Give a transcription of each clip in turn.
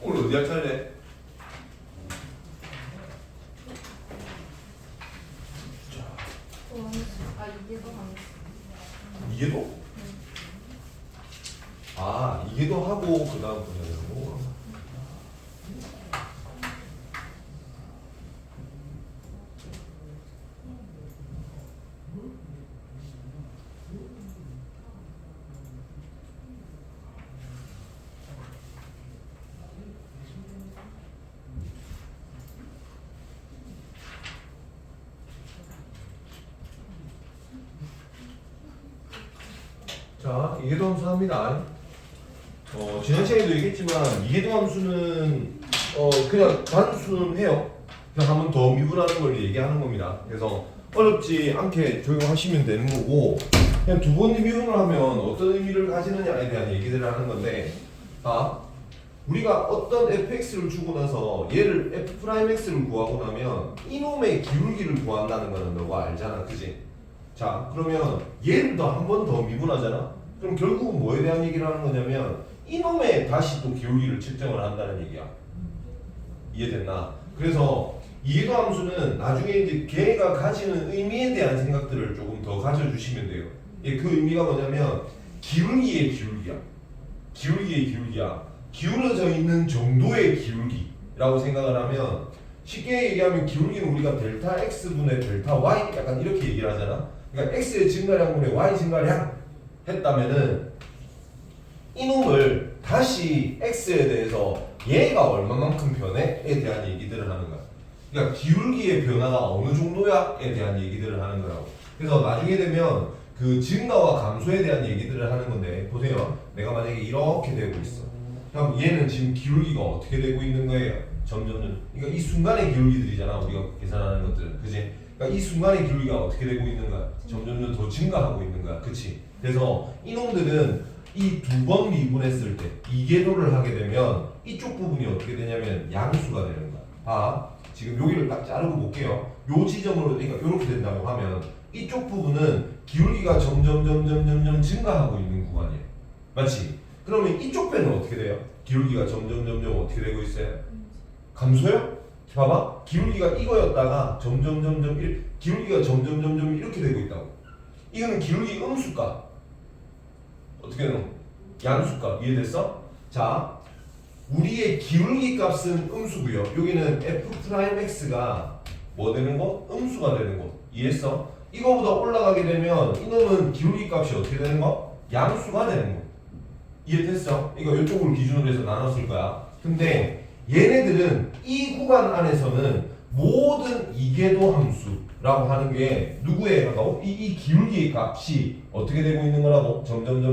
오늘 어디 할 차례? 이게도? 아, 이게도 하고 그 다음 분야고. 자, 이해도 함수 합니다. 지난 시간에도 얘기했지만 이해도 함수는 그냥 단순해요. 그냥 한번 더 미분하는 걸 얘기하는 겁니다. 그래서 어렵지 않게 적용하시면 되는 거고, 그냥 두 번 미분을 하면 어떤 의미를 가지느냐에 대한 얘기들을 하는 건데, 우리가 어떤 fx를 주고 나서 얘를 f'x를 구하고 나면 이놈의 기울기를 구한다는 거는 너가 알잖아, 그지? 자, 그러면 얘를 더 한 번 더 미분하잖아? 그럼 결국은 뭐에 대한 얘기를 하는 거냐면 이놈의 다시 또 기울기를 측정을 한다는 얘기야. 이해됐나? 그래서 이해도 함수는 나중에 이제 걔가 가지는 의미에 대한 생각들을 조금 더 가져주시면 돼요. 그 의미가 뭐냐면 기울기의 기울기야. 기울기의 기울기야. 기울어져 있는 정도의 기울기라고 생각을 하면, 쉽게 얘기하면 기울기는 우리가 델타 x분의 델타 y 약간 이렇게 얘기를 하잖아. 그러니까 x의 증가량분의 y 증가량 했다면은 이놈을 다시 x에 대해서 얘가 얼마만큼 변해에 대한 얘기들을 하는 거야. 그러니까 기울기의 변화가 어느 정도야에 대한 얘기들을 하는 거라고. 그래서 나중에 되면 그 증가와 감소에 대한 얘기들을 하는 건데, 보세요. 내가 만약에 이렇게 되고 있어. 그럼 얘는 지금 기울기가 어떻게 되고 있는 거예요? 점점. 그러니까 이 순간의 기울기들이잖아, 우리가 계산하는 것들은. 그지? 그러니까 이 순간의 기울기가 어떻게 되고 있는 거야? 점점 더 증가하고 있는 거야. 그치? 그래서 이놈들은 이 두 번 미분했을 때 이계도를 하게 되면 이쪽 부분이 어떻게 되냐면 양수가 되는 거야. 지금 여기를 딱 자르고 볼게요. 요 지점으로, 그러니까 이렇게 된다고 하면 이쪽 부분은 기울기가 점점 증가하고 있는 구간이에요. 맞지? 그러면 이쪽 배는 어떻게 돼요? 기울기가 점점 어떻게 되고 있어요? 감소요? 봐봐. 기울기가 이거였다가 기울기가 점점 이렇게 되고 있다고. 이거는 기울기 음수값. 어떻게 되노? 양수값. 이해됐어? 자, 우리의 기울기 값은 음수고요. 여기는 f'x가 뭐 되는 거? 음수가 되는 거. 이해했어? 이거보다 올라가게 되면 이놈은 기울기 값이 어떻게 되는 거? 양수가 되는 거. 이해됐어? 이거 이쪽을 기준으로 해서 나눴을 거야. 근데 얘네들은 이 구간 안에서는 모든 이계도 함수라고 하는 게 누구에 가까워? 이 기울기의 값이 어떻게 되고 있는 거라고? 점점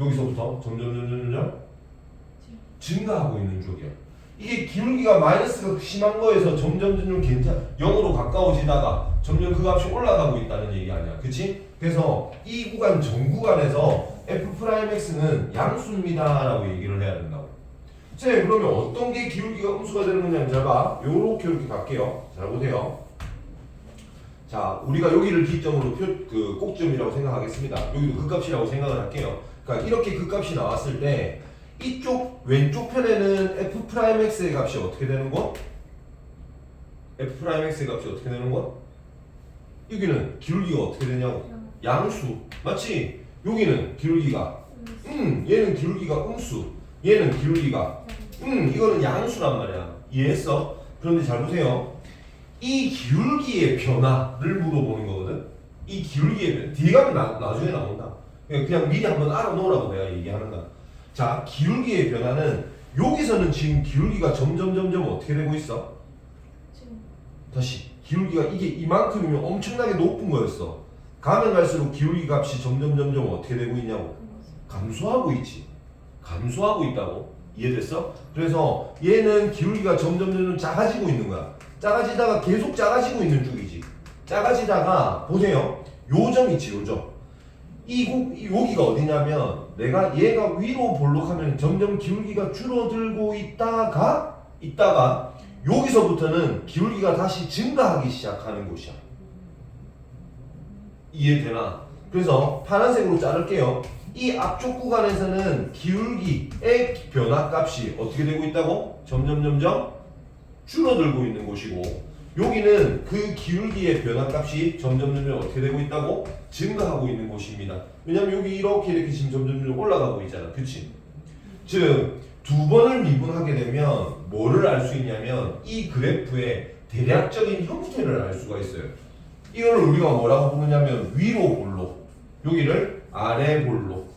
여기서부터 점점 증가하고 있는 쪽이야. 이게 기울기가 마이너스가 심한 거에서 점점 0으로 가까워지다가 점점 그 값이 올라가고 있다는 얘기 아니야. 그치? 그래서 이 구간 전 구간에서 f'x는 양수입니다 라고 얘기를 해야 된다고. 자, 그러면 어떤 게 기울기가 음수가 되는 거냐면, 잘 봐. 요렇게 갈게요. 잘 보세요. 자, 우리가 여기를 기점으로 꼭점이라고 생각하겠습니다. 여기도 그 값이라고 생각을 할게요. 그러니까 이렇게 그 값이 나왔을 때 이쪽 왼쪽 편에는 f'x의 값이 어떻게 되는 거? f'x의 값이 어떻게 되는 거? 여기는 기울기가 어떻게 되냐고? 양수. 맞지? 여기는 기울기가 얘는 기울기가 음수, 얘는 기울기가 이거는 양수란 말이야. 이해했어? 그런데 잘 보세요. 이 기울기의 변화를 물어보는 거거든. 이 기울기의 변화, 뒤에 가면 나중에 나온다. 그냥 미리 한번 알아놓으라고 내가 얘기하는 거야. 자, 기울기의 변화는 여기서는 지금 기울기가 점점 어떻게 되고 있어? 다시 기울기가 이게 이만큼이면 엄청나게 높은 거였어. 가면 갈수록 기울기 값이 점점 어떻게 되고 있냐고? 감소하고 있지. 감소하고 있다고. 이해됐어? 그래서 얘는 기울기가 점점 작아지고 있는 거야. 작아지다가 계속 작아지고 있는 쪽이지. 작아지다가 보세요. 요 점 있지, 요 점. 여기가 어디냐면 내가 얘가 위로 볼록하면 점점 기울기가 줄어들고 있다가 여기서부터는 기울기가 다시 증가하기 시작하는 곳이야. 이해되나? 그래서 파란색으로 자를게요. 이 앞쪽 구간에서는 기울기의 변화값이 어떻게 되고 있다고? 점점 줄어들고 있는 곳이고, 여기는 그 기울기의 변화값이 점점 어떻게 되고 있다고? 증가하고 있는 곳입니다. 왜냐면 여기 이렇게 지금 점점 올라가고 있잖아. 그치? 즉, 두 번을 미분하게 되면 뭐를 알 수 있냐면 이 그래프의 대략적인 형태를 알 수가 있어요. 이걸 우리가 뭐라고 부르냐면 위로 볼록, 여기를 아래 볼록.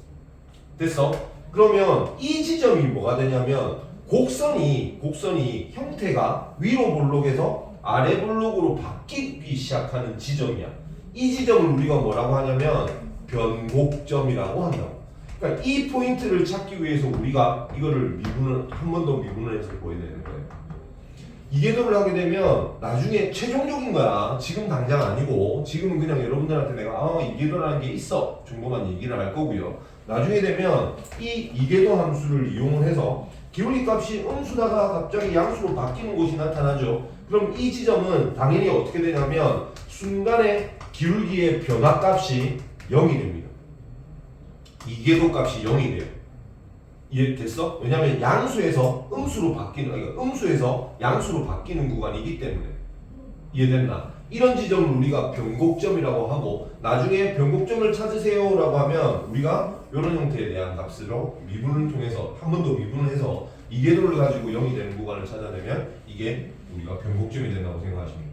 됐어? 그러면 이 지점이 뭐가 되냐면 곡선이 형태가 위로 볼록에서 아래 볼록으로 바뀌기 시작하는 지점이야. 이 지점을 우리가 뭐라고 하냐면 변곡점이라고 한다고. 그러니까 이 포인트를 찾기 위해서 우리가 이거를 한 번 더 미분을 해서 보여내는 거예요. 이계도를 하게 되면 나중에 최종적인 거야. 지금 당장 아니고, 지금은 그냥 여러분들한테 내가 이계도라는 게 있어 정도만 얘기를 할 거고요. 나중에 되면 이 이계도 함수를 이용을 해서 기울기 값이 음수다가 갑자기 양수로 바뀌는 곳이 나타나죠. 그럼 이 지점은 당연히 어떻게 되냐면 순간에 기울기의 변화 값이 0이 됩니다. 이계도 값이 0이 돼요. 이해됐어? 왜냐면 양수에서 음수로 바뀌는, 그러니까 음수에서 양수로 바뀌는 구간이기 때문에. 이해됐나? 이런 지점을 우리가 변곡점이라고 하고, 나중에 변곡점을 찾으세요라고 하면 우리가 이런 형태에 대한 값으로 미분을 통해서 한 번 더 미분을 해서 이계도를 가지고 0이 되는 구간을 찾아내면 이게 우리가 변곡점이 된다고 생각하시면 돼요.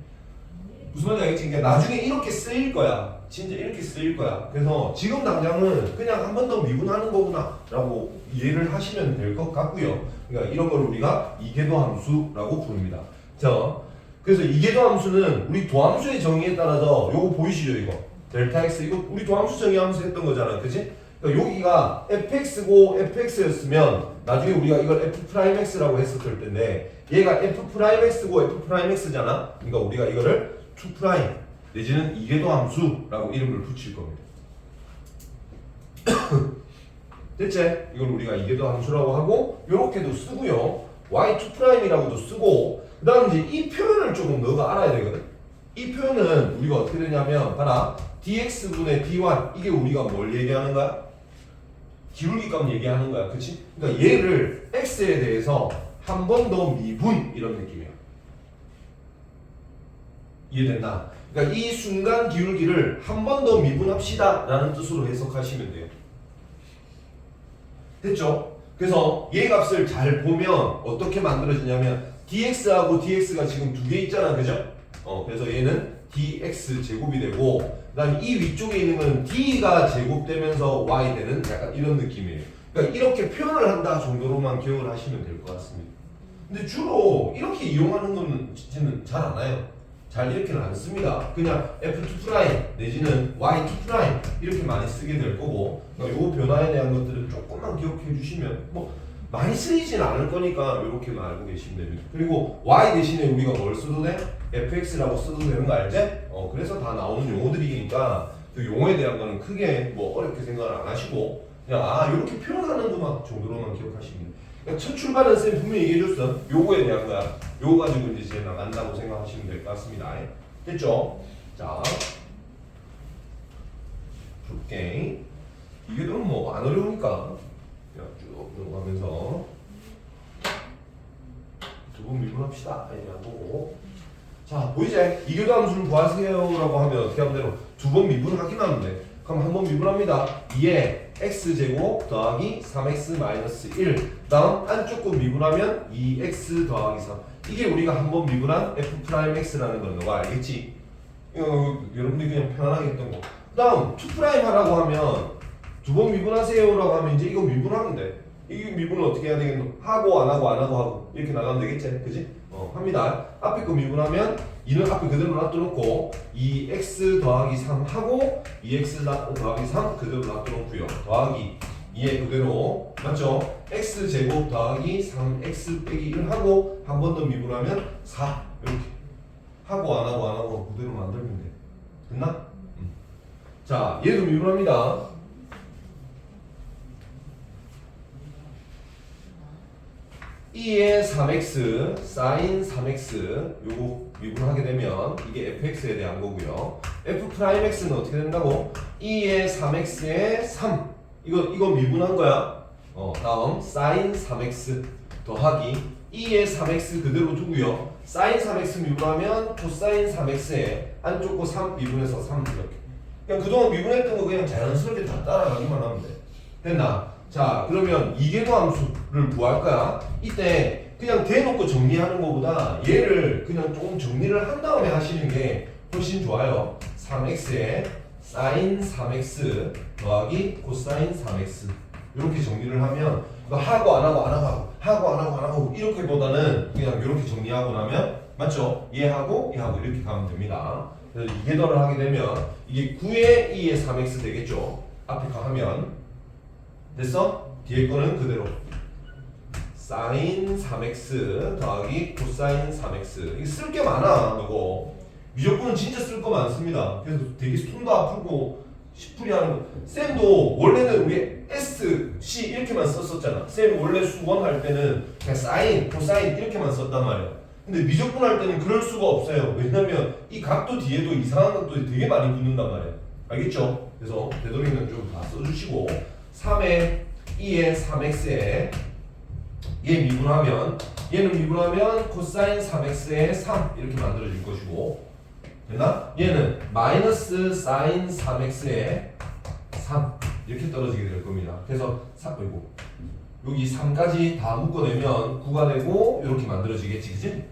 무슨 말인지 알겠지? 그러니까 나중에 이렇게 쓰일 거야. 진짜 이렇게 쓰일 거야. 그래서 지금 당장은 그냥 한 번 더 미분하는 거구나 라고 이해를 하시면 될 것 같고요. 그러니까 이런 걸 우리가 이계도 함수라고 부릅니다. 자, 그래서 이계도 함수는 우리 도함수의 정의에 따라서 요거 보이시죠? 이거 델타 x, 이거 우리 도함수 정의하면서 했던 거잖아. 그치? 그러니까 여기가 fx고 fx였으면 나중에 우리가 이걸 f'x라고 했었을 텐데 얘가 f'x고 f'x잖아. 그러니까 우리가 이거를 2' 내지는 이계도 함수라고 이름을 붙일 겁니다. 됐지? 이걸 우리가 이계도 함수라고 하고 요렇게도 쓰고요. y2'이라고도 쓰고, 그 다음 이제 이 표현을 조금 너가 알아야 되거든. 이 표현은 우리가 어떻게 되냐면 봐라, dx분의 dy, 이게 우리가 뭘 얘기하는 거야? 기울기 값 얘기하는 거야. 그치? 그러니까 얘를 x에 대해서 한 번 더 미분 이런 느낌이야. 이해됐나? 그러니까 이 순간 기울기를 한 번 더 미분합시다 라는 뜻으로 해석하시면 돼요. 됐죠? 그래서 얘 값을 잘 보면 어떻게 만들어지냐면 dx하고 dx가 지금 두 개 있잖아. 그죠? 그래서 얘는 dx 제곱이 되고, 그 다음에 이 위쪽에 있는 건 d가 제곱되면서 y 되는 약간 이런 느낌이에요. 그러니까 이렇게 표현을 한다 정도로만 기억을 하시면 될 것 같습니다. 근데 주로 이렇게 이용하는 거는 진짜는 잘 안 와요. 잘 이렇게는 안 씁니다. 그냥 f2' 내지는 y2' 이렇게 많이 쓰게 될 거고, 그러니까 요 변화에 대한 것들은 조금만 기억해 주시면 뭐 많이 쓰이진 않을 거니까 이렇게만 알고 계시면 됩니다. 그리고 y 대신에 우리가 뭘 써도 돼? fx라고 써도 되는 거 알지? 그래서 다 나오는 용어들이니까 그 용어에 대한 거는 크게 뭐 어렵게 생각을 안 하시고 그냥 이렇게 표현하는구나 정도로만 기억하시면 돼요. 그러니까 첫 출발은 쌤 분명히 얘기해줬어. 요거에 대한 거야. 요거 가지고 이제 나간다고 생각하시면 될 것 같습니다. 됐죠? 자, 볼게. 이게 좀 뭐 안 어려우니까 그냥 쭉 들어가면서 두 번 미분합시다. 얘기하고. 자, 보이지? 이계도 함수를 구하세요라고 하면 어떻게 하면 되노? 두 번 미분하긴 하는데, 그럼 한 번 미분합니다. 2에 x제곱 더하기 3x 1. 다음 안쪽 거 미분하면 2x 더하기 3. 이게 우리가 한 번 미분한 f'x라는 건 너가 알겠지? 여러분들이 그냥 편안하게 했던 거. 다음 2' 하라고 하면 두 번 미분하세요라고 하면 이제 이거 미분하면 돼. 이 미분을 어떻게 해야 되겠노? 하고 안 하고 안 하고 하고 이렇게 나가면 되겠지? 그지? 합니다. 앞에 거 미분하면 2는 앞에 그대로 놔둬놓고 2x 더하기 3 하고 2x 더하기 3 그대로 놔둬놓고요. 더하기 2에 그대로 맞죠? x제곱 더하기 3x 빼기 1 하고 한 번 더 미분하면 4 이렇게 하고 안 하고 안 하고 그대로 만들면 돼. 됐나? 자, 얘도 미분합니다. E의 3x sin 3x 요거 미분하게 되면 이게 fx에 대한 거고요. f'x는 어떻게 된다고? E의 3x의 3 이거 미분한 거야. 다음 sin 3x 더하기 E의 3x 그대로 두고요. sin 3x 미분하면 cosine 3x에 안쪽 거 3 미분해서 3 이렇게. 그냥 그동안 미분했던 거 그냥 자연스럽게 다 따라가기만 하면 돼. 됐나? 자, 그러면 이계도 함수를 구할 거야. 이때 그냥 대놓고 정리하는 것보다 얘를 그냥 조금 정리를 한 다음에 하시는 게 훨씬 좋아요. 3x에 sin 3x 더하기 cosine 3x 이렇게 정리를 하면 하고 안 하고 안 하고 하고 안 하고 안 하고 이렇게보다는 그냥 이렇게 정리하고 나면 맞죠? 얘하고 얘하고 이렇게 가면 됩니다. 그래서 이계도를 하게 되면 이게 9의 2의 3x 되겠죠? 앞에 거 하면 됐어? 뒤에 거는 그대로 sin 3x 더하기 cosine 3x 이게 쓸 게 많아 이거 미적분은 진짜 쓸 거 많습니다. 그래서 되게 손도 아프고 시풀이 하는 거 쌤도 원래는 우리 S, C 이렇게만 썼었잖아. 쌤 원래 수원 할 때는 그냥 sin, cosine 이렇게만 썼단 말이야. 근데 미적분 할 때는 그럴 수가 없어요. 왜냐면 이 각도 뒤에도 이상한 것도 되게 많이 붙는단 말이야. 알겠죠? 그래서 되도록이면 좀 다 써주시고 3의 2의 3x에 얘 미분하면 얘는 미분하면 cosine 3x의 3 이렇게 만들어질 것이고 됐나? 얘는 마이너스 sin 3x의 3 이렇게 떨어지게 될 겁니다. 그래서 여기 3까지 다 묶어내면 9가 되고 이렇게 만들어지겠지, 그치?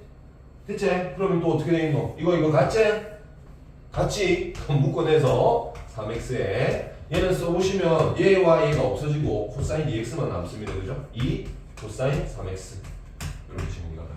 됐지? 그러면 또 어떻게 되겠노? 이거 같지? 같이 묶어내서 3x에 얘는 써보시면 얘와 얘가 없어지고 코사인 2x만 남습니다. 그죠? 2 코사인 3x 이렇게 정리가 가요.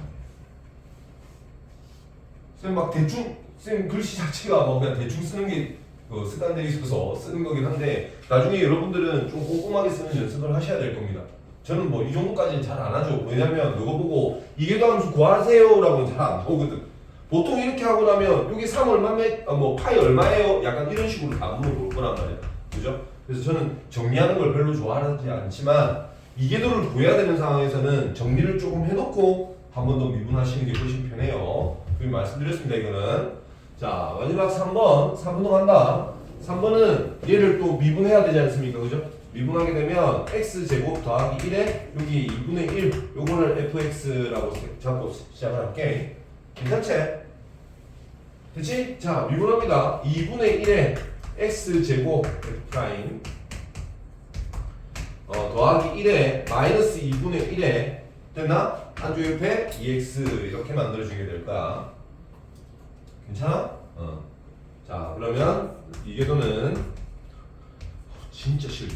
쌤 막 대충 쌤 글씨 자체가 뭐 그냥 대충 쓰는 게 습관되어 있어서 쓰는 거긴 한데 나중에 여러분들은 좀 꼼꼼하게 쓰는 연습을 하셔야 될 겁니다. 저는 뭐 이 정도까지는 잘 안 하죠. 왜냐면 이거 보고 이계도 함수 구하세요 라고는 잘 안 보거든. 보통 이렇게 하고 나면 여기 3 얼마면 뭐 파이 얼마예요? 약간 이런 식으로 다 물어볼 거란 말이야. 그죠? 그래서 저는 정리하는 걸 별로 좋아하지 않지만 이계도를 구해야 되는 상황에서는 정리를 조금 해놓고 한 번 더 미분하시는 게 훨씬 편해요. 그리고 말씀드렸습니다. 이거는 자 마지막 3번 넘어간다. 3번은 얘를 또 미분해야 되지 않습니까? 그죠? 미분하게 되면 x제곱 더하기 1에 여기 2분의 1 요거를 fx라고 잡고 시작을 할게. 괜찮지? 그치? 자 미분합니다. 2분의 1에 x제곱 f'라인 더하기 1에 마이너스 2분의 1에 됐나? 안쪽 옆에 2x 이렇게 만들어주게 될 거야. 괜찮아? 자 그러면 이계도는 진짜 싫다.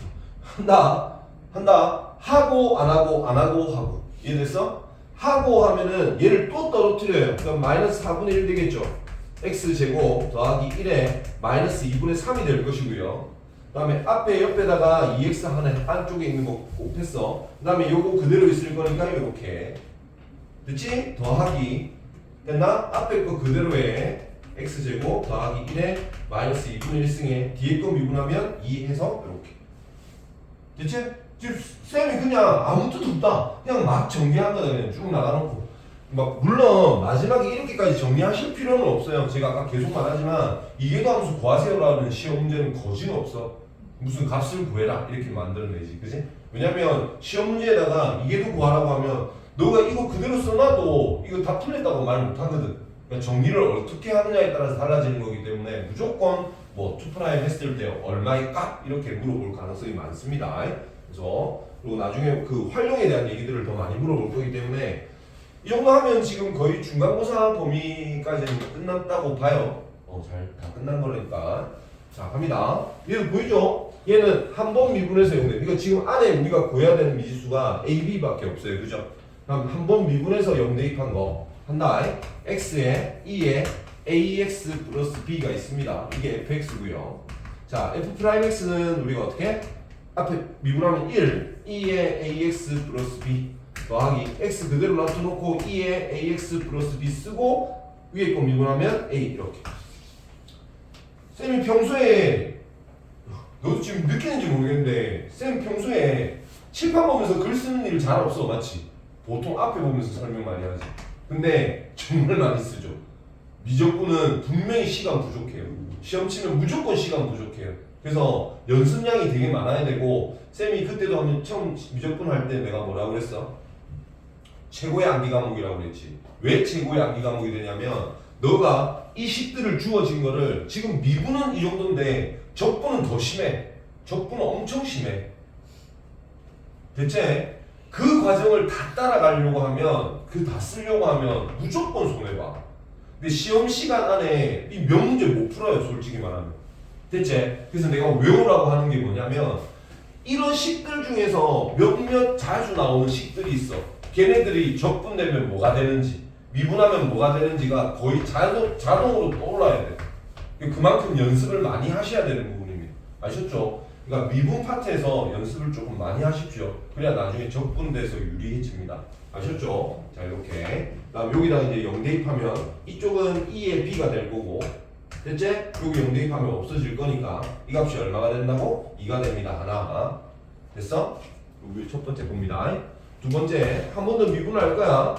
한다 하고 안 하고 안 하고 하고 이해됐어? 하고 하면은 얘를 또 떨어뜨려요. 그럼 마이너스 4분의 1 되겠죠? x제곱 더하기 1에 마이너스 2분의 3이 될 것이고요. 그 다음에 앞에 옆에다가 2x 하나 안쪽에 있는 거 곱했어. 그 다음에 요거 그대로 있을 거니까 이렇게 됐지? 더하기 됐나? 앞에 거 그대로 해. x제곱 더하기 1에 마이너스 2분의 1승에 뒤에 거 미분하면 2 해서 이렇게 됐지? 지금 쌤이 그냥 아무 뜻 없다. 그냥 막 정리한 거다. 그냥 쭉 나가놓고 막 물론 마지막에 이렇게까지 정리하실 필요는 없어요. 제가 아까 계속 말하지만 이계도 함수 구하세요라는 시험 문제는 거진 없어. 무슨 값을 구해라 이렇게 만들어내지, 그지? 왜냐면 시험 문제에다가 이계도 구하라고 하면 너가 이거 그대로 써놔도 이거 다 틀렸다고 말 못하거든. 그러니까 정리를 어떻게 하느냐에 따라서 달라지는 거기 때문에 무조건 뭐 2' 했을 때 얼마의 값 이렇게 물어볼 가능성이 많습니다. 그래서 그리고 나중에 그 활용에 대한 얘기들을 더 많이 물어볼 거기 때문에 이 정도 하면 지금 거의 중간고사 범위까지는 끝났다고 봐요. 잘 다 끝난 거니까. 자 갑니다. 얘도 보이죠? 얘는 한 번 미분해서 0대. 이거 지금 안에 우리가 구해야 되는 미지수가 a, b밖에 없어요. 그죠? 그럼 한 번 미분해서 0 대입한 거 한다. x에 2에 ax 플러스 b가 있습니다. 이게 fx고요. 자 f'x는 우리가 어떻게? 앞에 미분하면 1, 2에 ax 플러스 b 더하기 x 그대로 놔둬놓고 2에 ax 플러스 b 쓰고 위에 거 미분하면 a 이렇게. 쌤이 평소에 너도 지금 느끼는지 모르겠는데 쌤 평소에 칠판 보면서 글 쓰는 일 잘 없어, 맞지? 보통 앞에 보면서 설명 많이 하지. 근데 정말 많이 쓰죠. 미적분은 분명히 시간 부족해요. 시험 치면 무조건 시간 부족해요. 그래서 연습량이 되게 많아야 되고, 쌤이 그때도 한번 처음 미적분 할 때 내가 뭐라고 그랬어? 최고의 암기 과목이라고 그랬지. 왜 최고의 암기 과목이 되냐면 너가 이 식들을 주어진 거를 지금 미분은 이 정도인데 적분은 더 심해. 적분은 엄청 심해. 대체 그 과정을 다 따라가려고 하면, 그 다 쓰려고 하면 무조건 손해봐. 근데 시험 시간 안에 이 몇 문제 못 풀어요, 솔직히 말하면. 대체 그래서 내가 외우라고 하는 게 뭐냐면, 이런 식들 중에서 몇몇 자주 나오는 식들이 있어. 걔네들이 적분되면 뭐가 되는지, 미분하면 뭐가 되는지가 거의 자동으로 떠올라야 돼. 그만큼 연습을 많이 하셔야 되는 부분입니다. 아셨죠? 그러니까 미분 파트에서 연습을 조금 많이 하십시오. 그래야 나중에 적분돼서 유리해집니다. 아셨죠? 자, 이렇게. 그다음 여기다 이제 0 대입하면 이쪽은 2의 b가 될 거고, 됐지? 여기 0 대입하면 없어질 거니까 이 값이 얼마가 된다고? 2가 됩니다. 하나. 됐어? 여기 첫 번째 봅니다. 두 번째, 한 번 더 미분할 거야.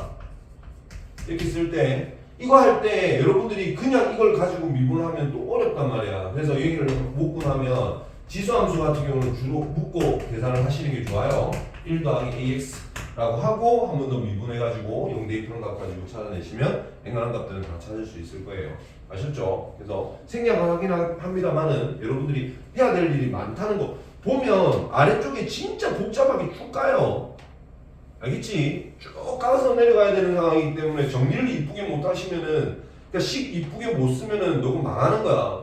이렇게 쓸 때, 이거 할 때 여러분들이 그냥 이걸 가지고 미분하면 또 어렵단 말이야. 그래서 여기를 묶고나면 지수함수 같은 경우는 주로 묶고 계산을 하시는 게 좋아요. 1 더하기 ax라고 하고 한 번 더 미분해가지고 0 대입한 값 가지고 찾아내시면 앵간한 값들은 다 찾을 수 있을 거예요. 아셨죠? 그래서 생략하긴 합니다만은 여러분들이 해야 될 일이 많다는 거 보면 아래쪽에 진짜 복잡하게 쭉 가요. 알겠지? 쭉 가서 내려가야 되는 상황이기 때문에 정리를 이쁘게 못 하시면은, 그러니까 식 이쁘게 못 쓰면은 너무 망하는 거야.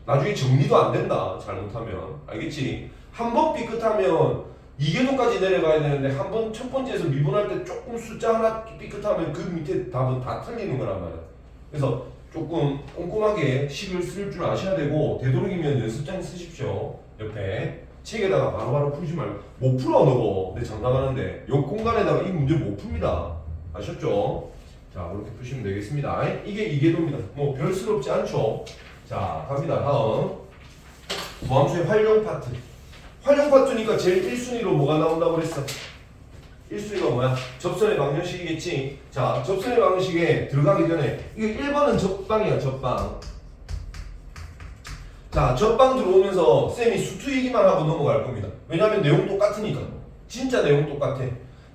나중에 정리도 안 된다, 잘못하면. 알겠지? 한 번 삐끗하면 2개도까지 내려가야 되는데 한 번 첫 번째에서 미분할 때 조금 숫자 하나 삐끗하면 그 밑에 답은 다 틀리는 거란 말이야. 그래서 조금 꼼꼼하게 식을 쓸 줄 아셔야 되고, 되도록이면 연습장 쓰십시오. 옆에 책에다가 바로바로 풀지 말고. 못 풀어 너거 내 장담하는데 요 공간에다가 이 문제 못 풉니다. 아셨죠? 자, 그렇게 푸시면 되겠습니다. 이게 2계도입니다. 뭐 별스럽지 않죠? 자, 갑니다. 다음 도함수의 활용 파트. 활용 파트니까 제일 1순위로 뭐가 나온다고 그랬어? 1순위가 뭐야? 접선의 방정식이겠지? 자, 접선의 방정식에 들어가기 전에 이게 1번은 접방이야, 접방. 자, 접방 들어오면서 쌤이 수투 얘기만 하고 넘어갈 겁니다. 왜냐하면 내용 똑같으니까. 진짜 내용 똑같아.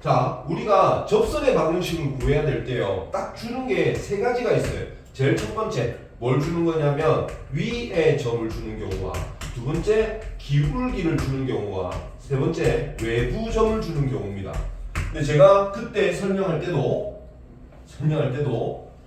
자, 우리가 접선의 방정식을 구해야 될 때요, 딱 주는 게 세 가지가 있어요. 제일 첫 번째, 뭘 주는 거냐면 위에 점을 주는 경우와, 두 번째 기울기를 주는 경우와, 세 번째 외부 점을 주는 경우입니다. 근데 제가 그때 설명할 때도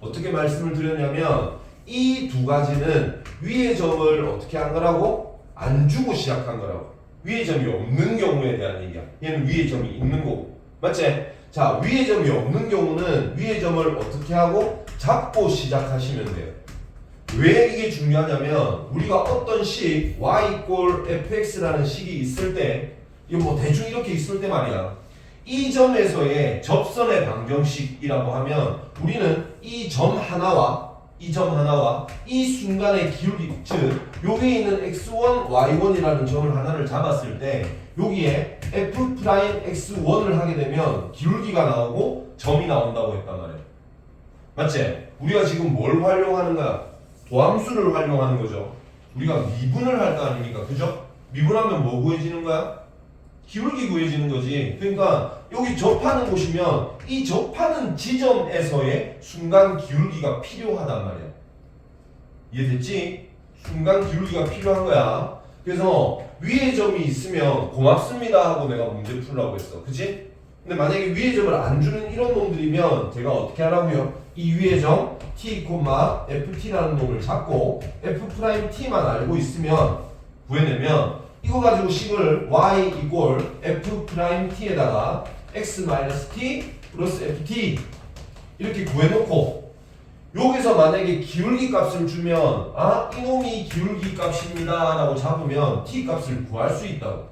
어떻게 말씀을 드렸냐면, 이 두 가지는 위의 점을 어떻게 한 거라고? 안 주고 시작한 거라고. 위의 점이 없는 경우에 대한 얘기야. 얘는 위의 점이 있는 거고. 맞지? 자, 위의 점이 없는 경우는 위의 점을 어떻게 하고? 잡고 시작하시면 돼요. 왜 이게 중요하냐면, 우리가 어떤 식 y = fx라는 식이 있을 때, 이거 뭐 대충 이렇게 있을 때 말이야, 이 점에서의 접선의 방정식이라고 하면 우리는 이 점 하나와 이 순간의 기울기, 즉 여기에 있는 x1, y1이라는 점을 하나를 잡았을 때 여기에 f'x1을 하게 되면 기울기가 나오고 점이 나온다고 했단 말이에요. 맞지? 우리가 지금 뭘 활용하는 거야? 도함수를 활용하는 거죠. 우리가 미분을 할 거 아닙니까? 그죠? 미분하면 뭐 구해지는 거야? 기울기 구해지는 거지. 그러니까 여기 접하는 곳이면 이 접하는 지점에서의 순간 기울기가 필요하단 말이야. 이해됐지? 순간 기울기가 필요한 거야. 그래서 위에 점이 있으면 고맙습니다 하고 내가 문제 풀라고 했어. 그치? 근데 만약에 위에 점을 안 주는 이런 놈들이면 제가 어떻게 하라고요? 이 위에 점 t, ft라는 놈을 잡고 f't만 알고 있으면 구해내면, 이거 가지고 식을 y = f't에다가 x-t 플러스 ft 이렇게 구해놓고, 여기서 만약에 기울기 값을 주면 이놈이 기울기 값입니다 라고 잡으면 t 값을 구할 수 있다고.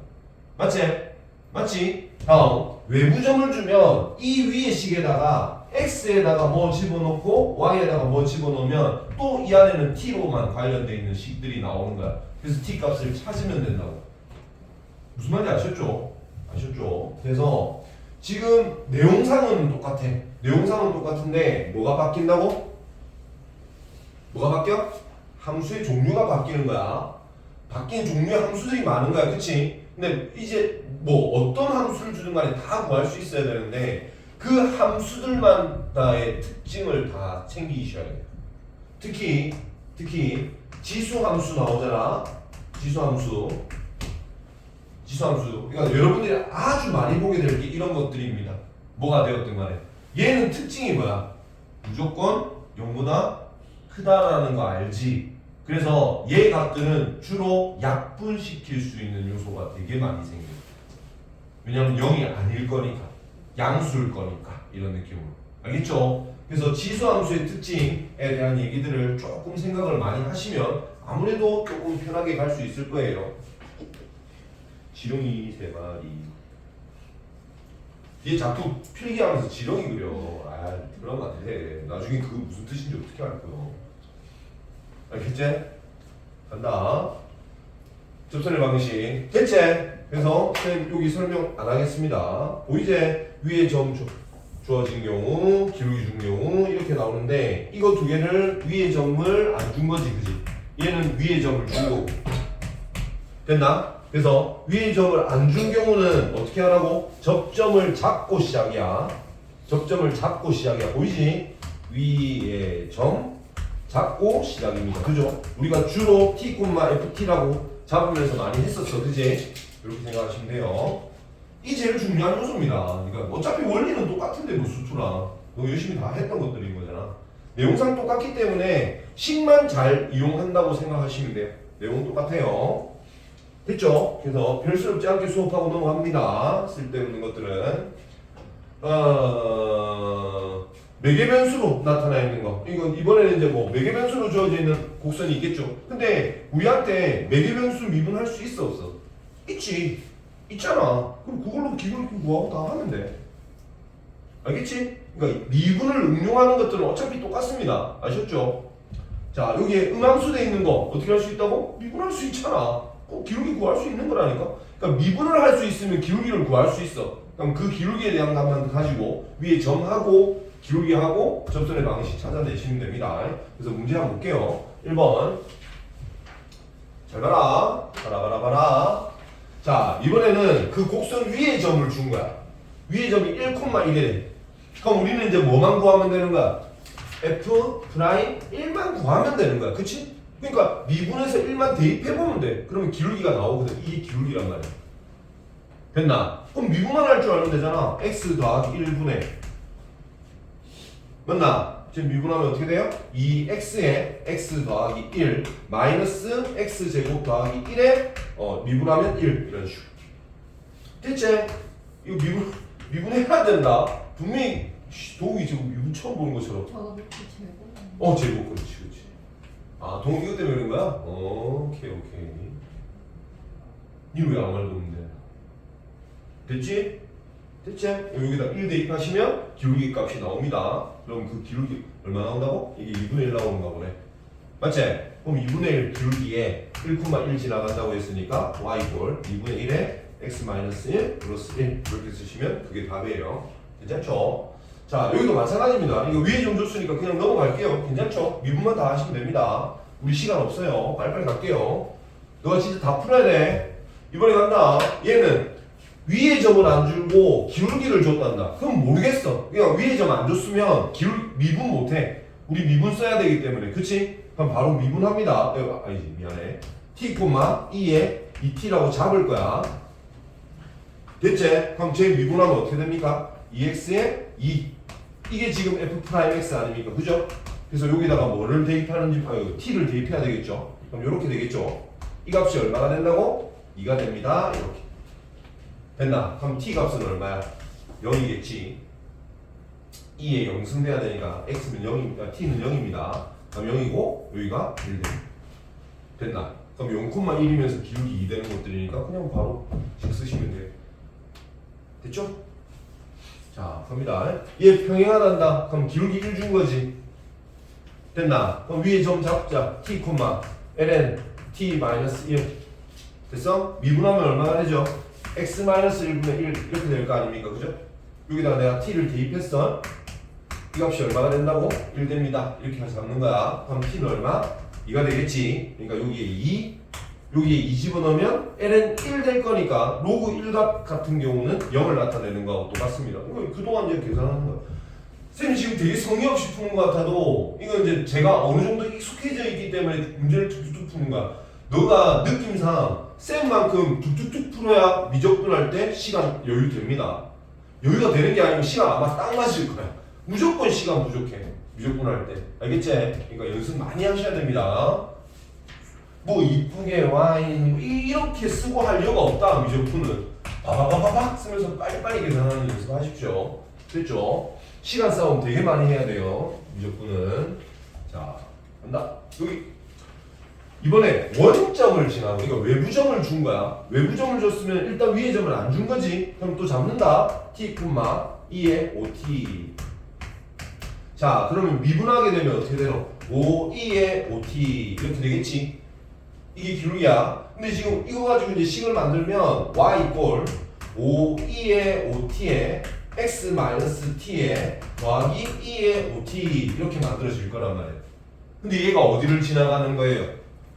맞지? 다음 외부점을 주면 이 위의 식에다가 x에다가 뭐 집어넣고 y에다가 뭐 집어넣으면 또 이 안에는 t로만 관련되어 있는 식들이 나오는 거야. 그래서 t 값을 찾으면 된다고. 무슨 말인지 아셨죠? 그래서 지금 내용상은 똑같아. 내용상은 똑같은데 뭐가 바뀐다고? 뭐가 바뀌어? 함수의 종류가 바뀌는 거야. 바뀐 종류의 함수들이 많은 거야. 그치? 근데 이제 뭐 어떤 함수를 주든 간에 다 구할 수 있어야 되는데 그 함수들만의 특징을 다 챙기셔야 돼요. 특히 지수 함수 나오잖아. 지수 함수. 그러니까 여러분들이 아주 많이 보게 될 게 이런 것들입니다. 뭐가 되었든 간에. 얘는 특징이 뭐야? 무조건 0보다 크다라는 거 알지? 그래서 얘 값들은 주로 약분시킬 수 있는 요소가 되게 많이 생겨요. 왜냐면 0이 아닐 거니까. 양수일 거니까. 이런 느낌으로. 알겠죠? 그래서 지수함수의 특징에 대한 얘기들을 조금 생각을 많이 하시면 아무래도 조금 편하게 갈 수 있을 거예요. 지렁이 3마리. 얘 자꾸 필기하면서 지렁이 그려. 아, 그런 거 안 돼. 나중에 그거 무슨 뜻인지 어떻게 알 거야. 알겠지? 간다. 접선의 방식. 됐지? 그래서 선생님 여기 설명 안 하겠습니다. 보이지? 위에 점 주어진 경우, 기울기 준 경우 이렇게 나오는데 이거 두 개를 위에 점을 안 준 거지, 그지? 얘는 위에 점을 준 거고. 됐나? 그래서 위에 점을 안 준 경우는 어떻게 하라고? 접점을 잡고 시작이야. 접점을 잡고 시작이야. 보이지? 위에 점 잡고 시작입니다. 그죠? 우리가 주로 t, ft라고 잡으면서 많이 했었어. 그지? 이렇게 생각하시면 돼요. 이 제일 중요한 요소입니다. 그러니까 어차피 원리는 똑같은데 뭐 수투랑 너 열심히 다 했던 것들인 거잖아. 내용상 똑같기 때문에 식만 잘 이용한다고 생각하시면 돼요. 내용은 똑같아요. 됐죠? 그래서 별스럽지 않게 수업하고 넘어갑니다. 쓸데없는 것들은 매개 변수로 나타나 있는 거. 이거 이번에는 이제 뭐 매개 변수로 주어져 있는 곡선이 있겠죠. 근데 우리한테 매개 변수 미분할 수 있어 없어? 있지. 있잖아. 그럼 그걸로 기울기 구하고 다 하면 돼. 알겠지? 그러니까 미분을 응용하는 것들은 어차피 똑같습니다. 아셨죠? 자, 여기에 음함수 돼 있는 거 어떻게 할 수 있다고? 미분할 수 있잖아. 기울기 구할 수 있는 거라니까. 그러니까 미분을 할 수 있으면 기울기를 구할 수 있어. 그럼 그 기울기에 대한 값만 가지고 위에 점하고 기울기하고 접선의 방식 찾아내시면 됩니다. 그래서 문제 한번 볼게요. 1번. 잘 봐라. 봐라. 자, 이번에는 그 곡선 위에 점을 준 거야. 위에 점이 1,1이래. 그럼 우리는 이제 뭐만 구하면 되는 거야? F'1만 구하면 되는 거야. 그치? 그러니까 미분에서 1만 대입해보면 돼. 그러면 기울기가 나오거든. 이게 기울기란 말이야. 됐나? 그럼 미분만 할 줄 알면 되잖아. x 더하기 1분의 맞나? 지금 미분하면 어떻게 돼요? 2x에 x 더하기 1 마이너스 x제곱 더하기 1에 미분하면 1 이런 식으로. 됐지? 이거 미분해야 된다. 분명히 도욱이 지금 미분 처음 보는 것처럼. 저거 제곱. 제곱. 그렇지. 아, 동욱 이것 때문에 그런 거야? 오케이. 니 왜 아무 말도 없는데? 됐지? 여기다 1 대입하시면 기울기 값이 나옵니다. 그럼 그 기울기 얼마 나온다고? 이게 2분의 1 나오는가 보네. 맞지? 그럼 2분의 1 기울기에 1,1 지나간다고 했으니까 y=2분의 1에 x-1 플러스 1 이렇게 쓰시면 그게 답이에요. 괜찮죠? 자, 여기도 마찬가지입니다. 이거 위에 좀 줬으니까 그냥 넘어갈게요. 괜찮죠? 미분만 다 하시면 됩니다. 우리 시간 없어요. 빨리빨리 갈게요. 너가 진짜 다 풀어야 돼. 이번에 간다. 얘는 위에 점을 안 주고 기울기를 줬단다. 그럼 모르겠어. 그냥 위에 점 안 줬으면 미분 못해. 우리 미분 써야 되기 때문에. 그치? 그럼 바로 미분합니다. 아니지, 미안해. t, 2에 2t라고 잡을 거야. 됐지? 그럼 제 미분하면 어떻게 됩니까? 2x에 2. 이게 지금 f'x 아닙니까? 그죠? 그래서 여기다가 뭐를 대입하는지, t를 대입해야 되겠죠? 그럼 이렇게 되겠죠? 이 값이 얼마가 된다고? 2가 됩니다. 이렇게. 됐나? 그럼 t 값은 얼마야? 0이겠지. 2에 0 승돼야 되니까 x는 0입니다. t는 0입니다. 그럼 0이고 여기가 1 됩니다. 됐나? 그럼 0,1이면서 기울기 2 되는 것들이니까 그냥 바로 식 쓰시면 돼요. 됐죠? 자, 갑니다. 얘 평행하단다. 그럼 기울기 1 준 거지. 됐나? 그럼 위에 점 잡자. t, ln t-1 됐어? 미분하면 얼마가 되죠? x-1분의 1 이렇게 될 거 아닙니까? 그죠? 여기다가 내가 t를 대입했어. 이 값이 얼마가 된다고? 1 됩니다. 이렇게 해서 잡는 거야. 그럼 t는 얼마? 2가 되겠지. 그러니까 여기에 2, 여기에 2 집어넣으면 ln 1 될 거니까 로그 1값 같은 경우는 0을 나타내는 거하고 똑같습니다. 이거 그동안 이제 계산하는 거야. 쌤이 지금 되게 성의 없이 푸는 것 같아도 이건 이제 제가 어느 정도 익숙해져 있기 때문에 문제를 툭툭툭 푸는 거야. 너가 느낌상 쌤만큼 툭툭툭 풀어야 미적분할 때 시간 여유 됩니다. 여유가 되는 게 아니면 시간 아마 딱 맞을 거야. 무조건 시간 부족해. 미적분할 때. 알겠지? 그러니까 연습 많이 하셔야 됩니다. 뭐 이쁘게 와인 이렇게 쓰고 할 이유가 없다. 미적분은 바바바바박 쓰면서 빨리빨리 계산하는 연습 하십시오. 됐죠? 시간 싸움 되게 많이 해야 돼요. 미적분은. 자, 간다. 여기 이번에 원점을 지나고 이거 외부점을 준 거야. 외부점을 줬으면 일단 위에 점을 안 준 거지. 그럼 또 잡는다. t, 2에 5t. 자, 그러면 미분하게 되면 어떻게 되노? 5, 2에 5t 이렇게 되겠지. 이게 기울기야. 근데 지금 이거 가지고 이제 식을 만들면 y 이꼴 5, 2에 5t에 x-t에 더하기 2에 5t 이렇게 만들어질 거란 말이야. 근데 얘가 어디를 지나가는 거예요?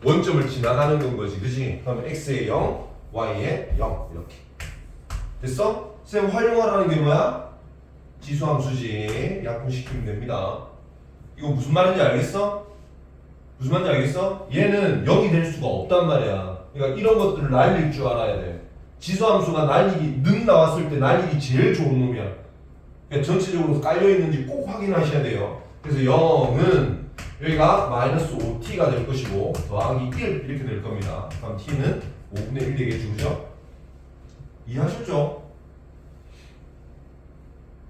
원점을 지나가는 건 거지, 그지? 그럼 x에 0, y에 0 이렇게 됐어? 쌤 활용하라는 게 뭐야? 지수함수지. 약분시키면 됩니다. 이거 무슨 말인지 알겠어? 무슨 말인지 알겠어? 얘는 0이 될 수가 없단 말이야. 그러니까 이런 것들을 날릴 줄 알아야 돼. 지수함수가 날리기 능 나왔을 때 날리기 제일 좋은 놈이야. 그러니까 전체적으로 깔려있는지 꼭 확인하셔야 돼요. 그래서 0은 여기가 마이너스 5t가 될 것이고 더하기 1 이렇게 될 겁니다. 그럼 t는 5분의 1 되겠죠, 그죠? 이해하셨죠?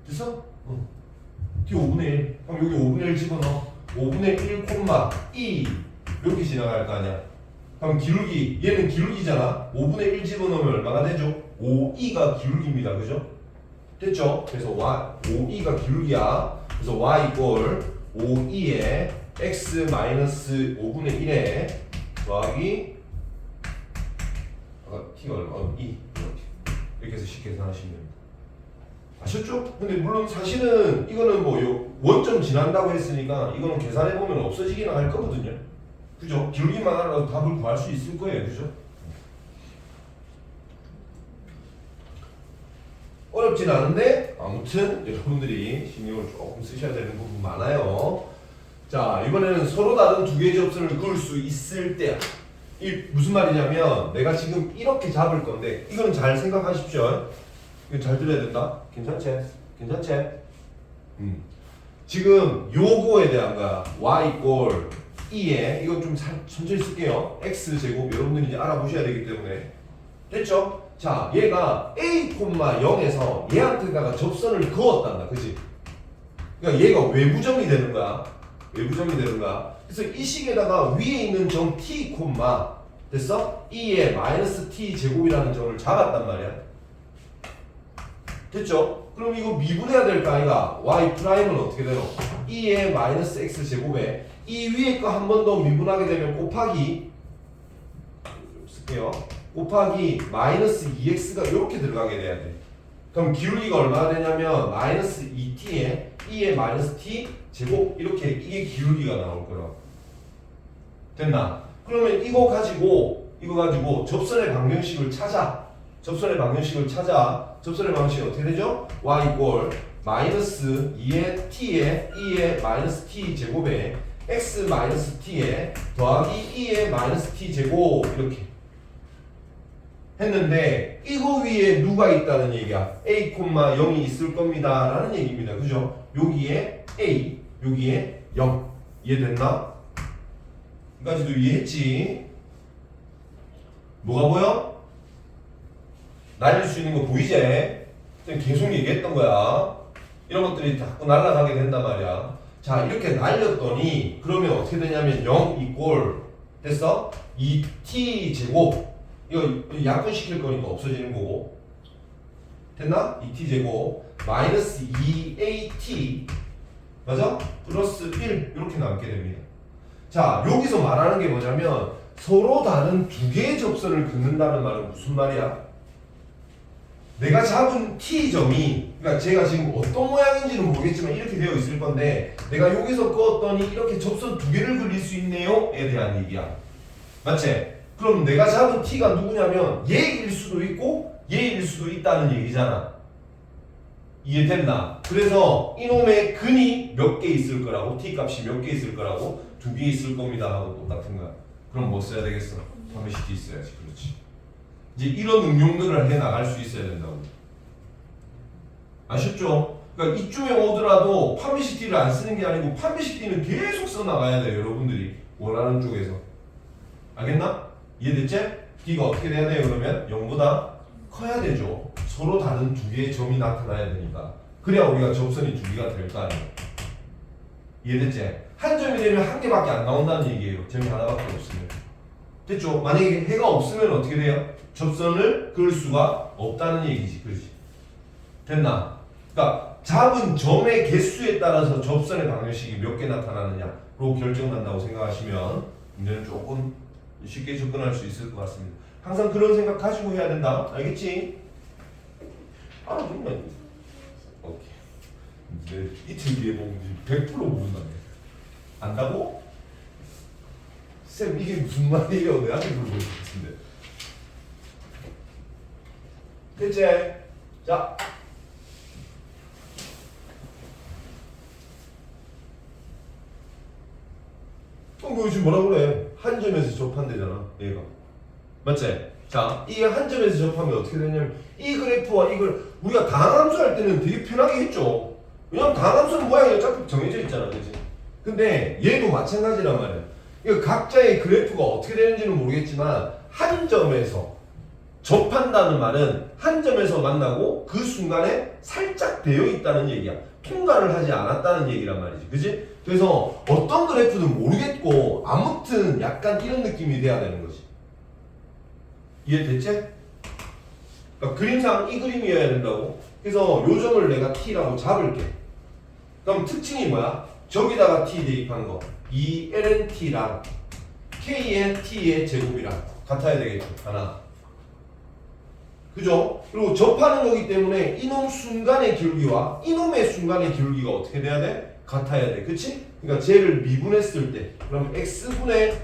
됐어? 응. t 5분의 1. 그럼 여기 5분의 1 집어넣어. 5분의 1, 2 이렇게 지나갈 거 아니야. 그럼 기울기, 얘는 기울기잖아. 5분의 1 집어넣으면 얼마가 되죠? 5e가 기울기입니다. 그죠? 됐죠? 그래서 5e가 기울기야. 그래서 y 이꼴 5e에 x 마이너스 5분의 1에 더하기 t가 얼마? 2 이렇게 해서 쉽게 계산하시면 됩니다. 아셨죠? 근데 물론 사실은 이거는 뭐 원점 지난다고 했으니까 이거는 계산해보면 없어지기는 할 거거든요. 그죠? 기울기만 하라도 답을 구할 수 있을 거예요. 그죠? 어렵진 않은데 아무튼 여러분들이 신경을 조금 쓰셔야 되는 부분 많아요. 자, 이번에는 서로 다른 두 개의 접선을 그을 수 있을 때 이 무슨 말이냐면 내가 지금 이렇게 잡을 건데 이거는 잘 생각하십시오. 이거 잘 들어야 된다. 괜찮지? 괜찮지? 지금 요거에 대한 거야. y 이꼴 2에 이건 좀 천천히 쓸게요. x 제곱 여러분들이 이제 알아보셔야 되기 때문에 됐죠? 자, 얘가 a, 0에서 얘한테다가 접선을 그었단다. 그지? 그러니까 얘가 외부점이 되는 거야. 외부점이 되는 거야. 그래서 이 식에다가 위에 있는 점 t, 됐어? 2에 마이너스 t 제곱이라는 점을 잡았단 말이야. 됐죠? 그럼 이거 미분해야 될 거 아이가? y 프라임은 어떻게 되노? 2에 마이너스 x 제곱에 이 위에 거 한 번 더 미분하게 되면 곱하기 쓸게요. 곱하기 마이너스 2x가 이렇게 들어가게 돼야 돼. 그럼 기울기가 얼마나 되냐면 마이너스 2t에 2에 마이너스 t 제곱 이렇게 이게 기울기가 나올 거라고. 됐나? 그러면 이거 가지고 접선의 방정식을 찾아. 접선의 방정식이 어떻게 되죠? y 이꼴 마이너스 2의 t에 2의 마이너스 t 제곱에 x 마이너스 t에 더하기 2의 마이너스 t 제곱 이렇게 했는데 이거 위에 누가 있다는 얘기야? a, 0이 있을 겁니다 라는 얘기입니다. 그죠? 여기에 a, 여기에 0 이해됐나? 여기까지도 이해했지? 뭐가 보여? 날릴 수 있는 거 보이지? 계속 얘기했던 거야. 이런 것들이 자꾸 날아가게 된단 말이야. 자, 이렇게 날렸더니 그러면 어떻게 되냐면 0 이꼴 됐어? 2t 제곱 이거 약분시킬 거니까 없어지는 거고 됐나? 2t 제곱 마이너스 2at 맞아? 플러스 1 이렇게 남게 됩니다. 자, 여기서 말하는 게 뭐냐면 서로 다른 두 개의 접선을 긋는다는 말은 무슨 말이야? 내가 잡은 t점이 그러니까 제가 지금 어떤 모양인지는 모르겠지만 이렇게 되어 있을 건데 내가 여기서 그었더니 이렇게 접선 두 개를 그릴 수 있네요에 대한 얘기야. 맞지? 그럼 내가 잡은 t가 누구냐면 얘일 수도 있고 얘일 수도 있다는 얘기잖아. 이해됐나? 그래서 이놈의 근이 몇 개 있을 거라고 t 값이 몇 개 있을 거라고 2개 있을 겁니다 하고 똑같은 거야. 그럼 뭐 써야 되겠어? 파메시티 있어야지. 그렇지. 이제 이런 응용들을 해 나갈 수 있어야 된다고. 아셨죠? 그러니까 이쯤에 오더라도 파메시티를 안 쓰는 게 아니고 파메시티는 계속 써 나가야 돼요. 여러분들이 원하는 쪽에서. 알겠나? 이해됐지? D가 어떻게 돼야 돼요? 그러면 0보다 커야 되죠. 서로 다른 두 개의 점이 나타나야 되니까. 그래야 우리가 접선이 두 개가 될 거 아니에요. 이해됐지? 한 점이 되면 한 개밖에 안 나온다는 얘기예요. 점이 하나밖에 없으면. 됐죠? 만약에 해가 없으면 어떻게 돼요? 접선을 그을 수가 없다는 얘기지. 그렇지? 됐나? 그러니까 잡은 점의 개수에 따라서 접선의 방정식이 몇 개 나타나느냐로 결정난다고 생각하시면 문제는 조금 쉽게 접근할 수 있을 것 같습니다. 항상 그런 생각 가지고 해야 된다. 알겠지? 정말. 오케이. 이제 이틀 뒤에 보면 100% 모른다네. 안다고? 쌤 이게 무슨 말이에요? 내한테 물어볼 것 같은데. 됐지? 자. 뭐 지금 뭐라 그래? 한 점에서 접한대잖아, 얘가. 맞지? 자, 이게 한 점에서 접하면 어떻게 되냐면 이 그래프와 이걸 우리가 다항함수 할 때는 되게 편하게 했죠. 왜냐면 다항함수는 모양이 어차피 정해져 있잖아, 그지? 근데 얘도 마찬가지란 말이야. 이거 각자의 그래프가 어떻게 되는지는 모르겠지만 한 점에서 접한다는 말은 한 점에서 만나고 그 순간에 살짝 되어 있다는 얘기야. 통과를 하지 않았다는 얘기란 말이지. 그지? 그래서 어떤 그래프는 모르겠고 아무튼 약간 이런 느낌이 돼야 되는 거지. 이해됐지? 그러니까 그림상 이 그림이어야 된다고. 그래서 요 점을 내가 t라고 잡을게. 그럼 특징이 뭐야? 저기다가 t 대입한 거. 이 lnt랑 k의 t의 제곱이랑 같아야 되겠죠. 하나. 그죠? 그리고 접하는 거기 때문에 이놈 순간의 기울기와 이놈의 순간의 기울기가 어떻게 돼야 돼? 같아야 돼. 그치? 그러니까 쟤를 미분했을 때 그럼 x분의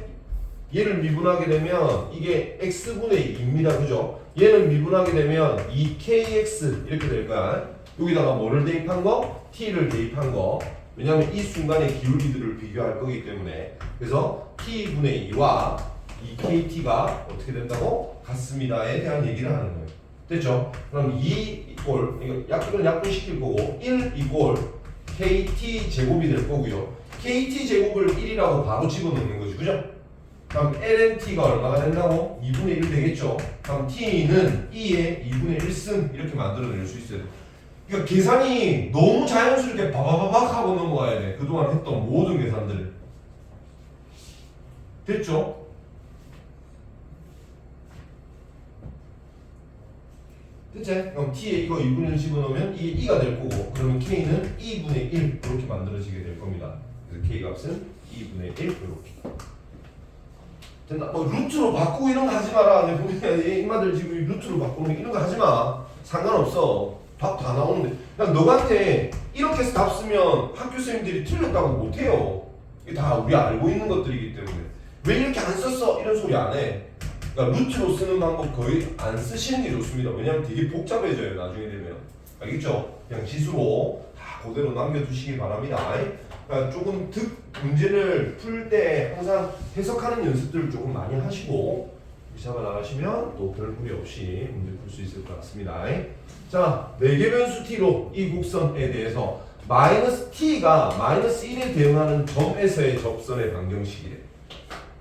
얘를 미분하게 되면 이게 x분의 2입니다. 그죠? 얘는 미분하게 되면 2kx 이렇게 될 거야. 여기다가 뭐를 대입한 거? t를 대입한 거. 왜냐하면 이 순간의 기울기들을 비교할 거기 때문에. 그래서 t분의 2와 2kt가 어떻게 된다고? 같습니다에 대한 얘기를 하는 거예요. 됐죠? 그럼 2 이꼴 이건 약분시킬 거고 1 이꼴 kt 제곱이 될 거고요. kt 제곱을 1이라고 바로 집어넣는 거지. 그죠? 그럼 lnt가 얼마가 된다고? 2분의 1 되겠죠? 그럼 t는 2의 2분의 1승 이렇게 만들어낼 수 있어요. 그러니까 계산이 너무 자연스럽게 바바바박 하고 넘어가야 돼. 그동안 했던 모든 계산들을. 됐죠? 됐지? 그럼 t에 이거 2분의 1 집어넣으면 이게 2가 될 거고 그러면 k는 2분의 1 이렇게 만들어지게 될 겁니다. 그래서 k 값은 2분의 1 이렇게. 됐나? 뭐 루트로 바꾸고 이런 거 하지 마라. 내가 보니까 이마들 지금 루트로 바꾸는 이런 거 하지 마. 상관없어. 답 다 나오는데. 그냥 너한테 이렇게 해서 답 쓰면 학교 선생님들이 틀렸다고 못해요. 이게 다 우리가 알고 있는 것들이기 때문에. 왜 이렇게 안 썼어? 이런 소리 안 해. 그러니까 루트로 쓰는 방법 거의 안 쓰시는 게 좋습니다. 왜냐면 되게 복잡해져요. 나중에 되면. 알겠죠? 그냥 지수로 다 그대로 남겨두시기 바랍니다. 그러니까 조금 문제를 풀 때 항상 해석하는 연습들을 조금 많이 하시고 잡아 나가시면 또 별 무리 없이 문제 풀 수 있을 것 같습니다. 자, 4개 변수 t로 이 곡선에 대해서 마이너스 t가 마이너스 1에 대응하는 점에서의 접선의 방정식이래.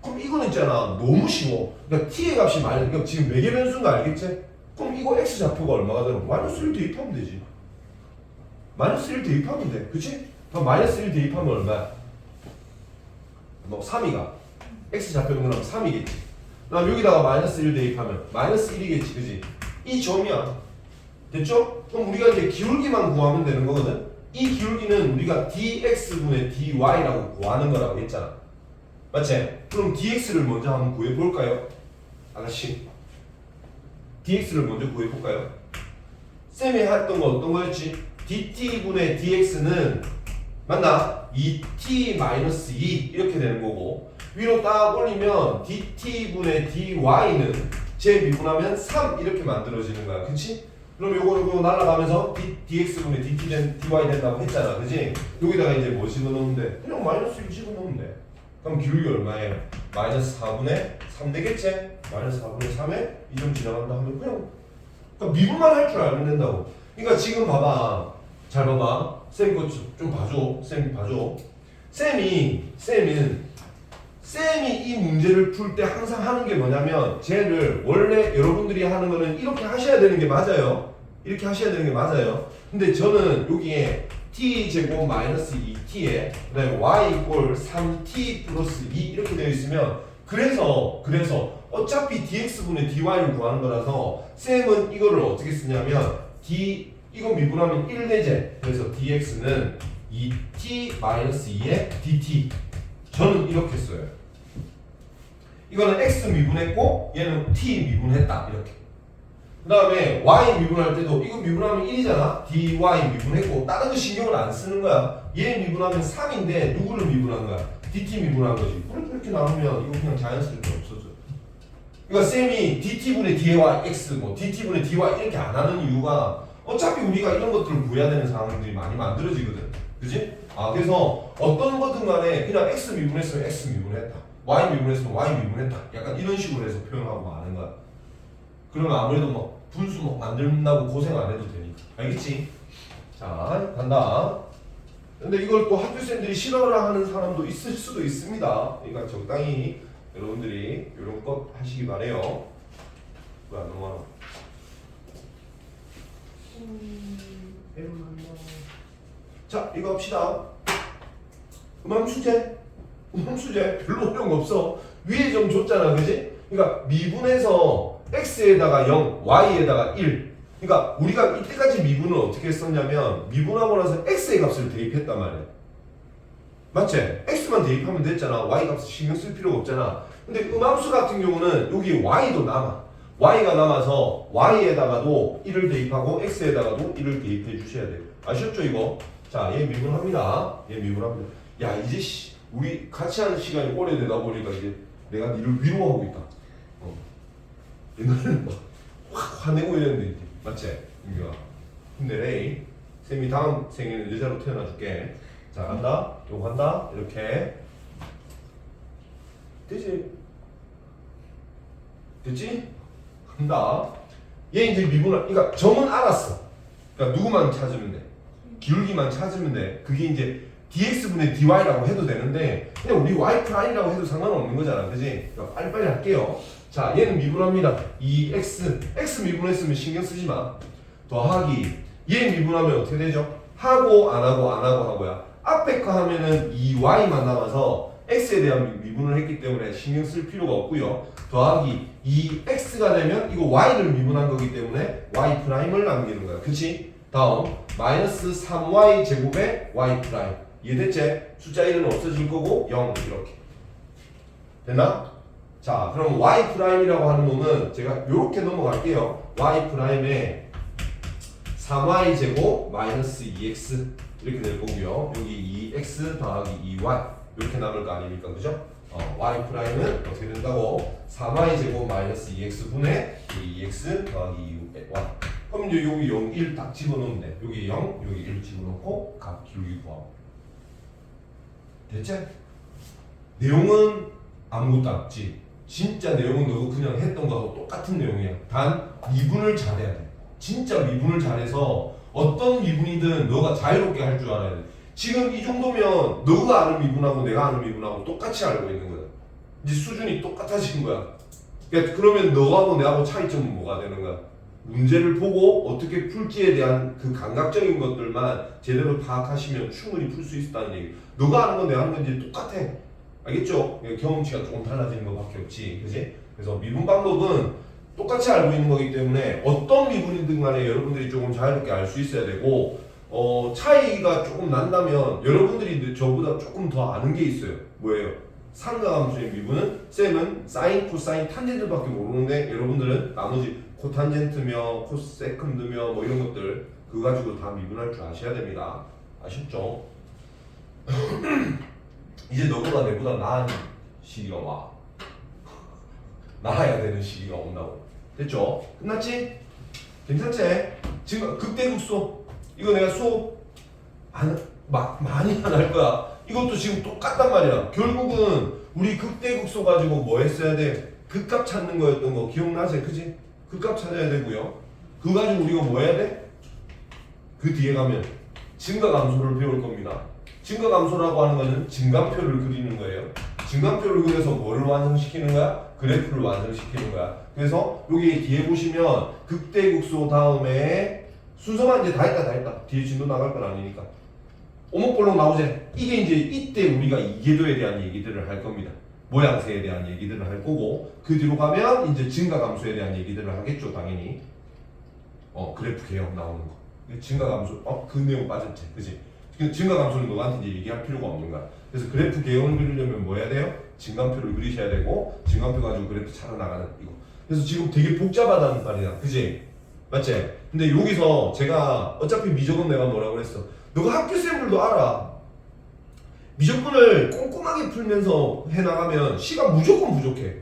그럼 이거는 있잖아. 너무 쉬워. 그러니까 t의 값이 마이너스, 그러니까 지금 4개 변수인가 알겠지? 그럼 이거 x 좌표가 얼마가 되는 거야? 마이너스 1 대입하면 되지. 마이너스 1 대입하면 돼. 그치? 그럼 마이너스 1 대입하면 얼마야? 뭐 3이가. x 좌표는 그럼 3이겠지. 그럼 여기다가 마이너스 1 대입하면 마이너스 1이겠지. 그치? 이 점이야. 됐죠? 그럼 우리가 이제 기울기만 구하면 되는 거거든? 이 기울기는 우리가 dx분의 dy라고 구하는 거라고 했잖아. 맞지? 그럼 dx를 먼저 한번 구해볼까요? 아가씨 dx를 먼저 구해볼까요? 쌤이 했던 거 어떤 거였지? dt분의 dx는 맞나? 2t-2 이렇게 되는 거고 위로 딱 올리면 dt분의 dy는 제 미분하면 3 이렇게 만들어지는 거야. 그치? 그럼 요거 날아가면서 dx분의 dt dy 된다고 했잖아. 그치? 여기다가 이제 뭐 집어넣으면 돼? 그냥 마이너스 1 집어넣으면 돼. 그럼 기울기 얼마예요? 마이너스 4분의 3 되겠지? 마이너스 4분의 3에 2점 지나간다 하면 그냥 그러니까 미분만 할 줄 알면 된다고. 그러니까 지금 봐봐. 잘 봐봐. 쌤 거 좀 봐줘. 쌤 봐줘. 쌤이 이 문제를 풀 때 항상 하는 게 뭐냐면 쟤를 원래 여러분들이 하는 거는 이렇게 하셔야 되는 게 맞아요. 이렇게 하셔야 되는 게 맞아요. 근데 저는 여기에 t제곱 마이너스 2t에 그다음에 y 이꼴 3t 플러스 2 이렇게 되어 있으면 그래서 어차피 dx분의 dy를 구하는 거라서 쌤은 이거를 어떻게 쓰냐면 이거 미분하면 1대제 그래서 dx는 2t-2의 dt 저는 이렇게 써요. 이거는 x 미분했고 얘는 t 미분했다 이렇게. 그 다음에 y 미분할 때도 이거 미분하면 1이잖아. dy 미분했고 다른 거 신경을 안 쓰는 거야. 얘 미분하면 3인데 누구를 미분한 거야? dt 미분한 거지. 그렇게 나누면 이거 그냥 자연스럽게 없어져. 그러니까 쌤이 dt분의 dx 뭐 dt분의 dy 이렇게 안 하는 이유가 어차피 우리가 이런 것들을 구해야 되는 상황들이 많이 만들어지거든. 그지? 그래서 어떤 거든 간에 그냥 x 미분했으면 x 미분했다. y 미분했으면 y 미분했다. 약간 이런 식으로 해서 표현하고 마는 거야. 그러면 아무래도 뭐 분수 뭐 만든다고 고생 안 해도 되니까. 알겠지? 자, 간다. 근데 이걸 또 학교생들이 싫어라 하는 사람도 있을 수도 있습니다. 그러니까 적당히 여러분들이 이런 것 하시기 바래요. 뭐야, 넘어가나? 자, 이거 합시다. 음함 수제 별로 어려운 거 없어. 위에 좀 줬잖아, 그지? 그러니까 미분해서 x에다가 0, y에다가 1. 그러니까 우리가 이때까지 미분을 어떻게 했었냐면 미분하고 나서 x의 값을 대입했단 말이야. 맞지? x만 대입하면 됐잖아. y 값을 신경 쓸 필요가 없잖아. 근데 음함수 같은 경우는 여기 y도 남아. y가 남아서 y에다가도 1을 대입하고 x에다가도 1을 대입해 주셔야 돼요. 아셨죠 이거? 자, 얘 미분합니다. 얘 미분합니다. 야, 이제 우리 같이 하는 시간이 오래되다 보니까 이제 내가 니를 위로하고 있다. 옛날에는 막 확 화내고 이랬는데 이제 맞지? 민규야 힘내래. 쌤이 다음 생에는 여자로 태어나줄게. 자, 간다. 요거 간다. 이렇게 되지? 됐지? 간다. 얘 이제 미분할, 그러니까 점은 알았어. 그러니까 누구만 찾으면 돼. 기울기만 찾으면 돼. 그게 이제 dx분의 dy라고 해도 되는데 그냥 우리 y'이라고 해도 상관없는 거잖아. 그지? 그러니까 빨리빨리 할게요. 자, 얘는 미분합니다. 이 x 미분했으면 신경 쓰지 마. 더하기 얘 미분하면 어떻게 되죠? 하고 안 하고 안 하고 하고야. 앞에 거 하면은 이 y만 남아서 x에 대한 미분을 했기 때문에 신경 쓸 필요가 없고요. 더하기 이 x가 되면 이거 y를 미분한 거기 때문에 y 프라임을 남기는 거야. 그치? 다음 마이너스 3y 제곱에 y 프라임. 이해됐지? 숫자 1은 없어질 거고 0 이렇게. 됐나? 자, 그럼 y 프라임이라고 하는 놈은 제가 이렇게 넘어갈게요. y 프라임에 3y 제곱 마이너스 2x 이렇게 될 거고요. 여기 2x 더하기 2y 이렇게 남을 거 아닙니까? 그죠? y 프라임은 어떻게 된다고? 3y 제곱 마이너스 2x 분의 2x 더하기 2y. 그럼 이제 여기 0, 1 딱 집어넣으면 돼. 여기 0, 여기 1 집어넣고 값 기울기 구하고. 됐지? 내용은 아무것도 없지. 진짜 내용은 너 그냥 했던 거하고 똑같은 내용이야. 단 미분을 잘해야 돼. 진짜 미분을 잘해서 어떤 미분이든 너가 자유롭게 할 줄 알아야 돼. 지금 이 정도면 너가 아는 미분하고 내가 아는 미분하고 똑같이 알고 있는 거야. 이제 수준이 똑같아진 거야. 그러니까 그러면 너하고 내하고 차이점은 뭐가 되는 거야? 문제를 보고 어떻게 풀지에 대한 그 감각적인 것들만 제대로 파악하시면 충분히 풀 수 있다는 얘기. 너가 아는 건 내가 아는 건 이제 똑같아. 알겠죠? 경험치가 조금 달라지는 것밖에 없지. 그지? 그래서 미분 방법은 똑같이 알고 있는 거기 때문에 어떤 미분이든 간에 여러분들이 조금 자유롭게 알 수 있어야 되고 차이가 조금 난다면 여러분들이 저보다 조금 더 아는 게 있어요. 뭐예요? 상가함수의 미분은 쌤은 사인, 코사인, 탄젠트밖에 모르는데 여러분들은 나머지 코탄젠트며 코세컨드며 뭐 이런 것들 그거 가지고 다 미분할 줄 아셔야 됩니다. 아셨죠? 이제 너보다 내보다 나은 시기가 와. 나아야 되는 시기가 온다고. 됐죠? 끝났지? 괜찮지? 지금 극대극소 이거 내가 수업 많이 안 할 거야. 이것도 지금 똑같단 말이야. 결국은 우리 극대극소 가지고 뭐 했어야 돼? 극값 찾는 거였던 거 기억나지? 그지? 극값 찾아야 되고요. 그거 가지고 우리가 뭐 해야 돼? 그 뒤에 가면 증가감소를 배울 겁니다. 증가감소라고 하는 거는 증감표를 그리는 거예요. 증감표를 그려서 뭐를 완성시키는 거야? 그래프를 완성시키는 거야. 그래서 여기 뒤에 보시면 극대극소 다음에 순서만 이제 다 했다. 뒤에 진도 나갈 건 아니니까. 오목볼록 나오지? 이게 이제 이때 우리가 이계도에 대한 얘기들을 할 겁니다. 모양새에 대한 얘기들을 할 거고 그 뒤로 가면 이제 증가감소에 대한 얘기들을 하겠죠, 당연히. 그래프 개형 나오는 거. 증가감소, 그 내용 빠졌지, 그지? 증가감소는 너한테 이제 얘기할 필요가 없는 거야. 그래서 그래프 개형을 그리려면 뭐 해야 돼요? 증감표를 그리셔야 되고 증감표 가지고 그래프 차려 나가는 이거. 그래서 지금 되게 복잡하다는 말이야, 그지? 맞지? 근데 여기서 제가 어차피 미적은 내가 뭐라고 그랬어? 너가 학교생들도 알아. 미적분을 꼼꼼하게 풀면서 해나가면 시간 무조건 부족해.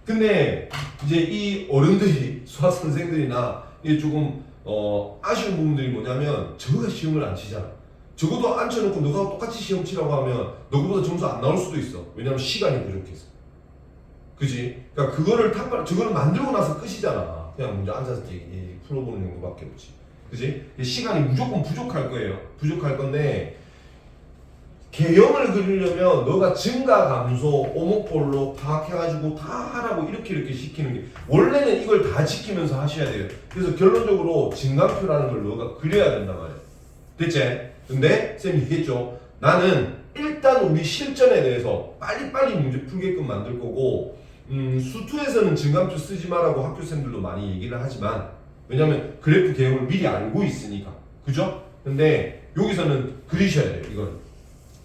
근데 이제 이 어른들이 수학 선생들이나 이게 조금 아쉬운 부분들이 뭐냐면 저거가 시험을 안 치잖아. 적어도 앉혀놓고 너가 똑같이 시험 치라고 하면 너보다 점수 안 나올 수도 있어. 왜냐면 시간이 부족해서. 그지? 그러니까 저거를 만들고 나서 끝이잖아. 그냥 문제 앉아서 풀어보는 정도밖에 없지. 그지? 시간이 무조건 부족할 거예요. 부족할 건데 개형을 그리려면 너가 증가 감소, 오목볼록 파악해가지고 다 하라고 이렇게 시키는 게 원래는 이걸 다 지키면서 하셔야 돼요. 그래서 결론적으로 증감표라는 걸 너가 그려야 된단 말이야. 됐지? 근데 쌤이 얘기했죠. 나는 일단 우리 실전에 대해서 빨리빨리 문제 풀게끔 만들 거고 수투에서는 증감표 쓰지 마라고 학교생들도 많이 얘기를 하지만 왜냐면 그래프 개형을 미리 알고 있으니까. 그죠? 근데 여기서는 그리셔야 돼요. 이걸.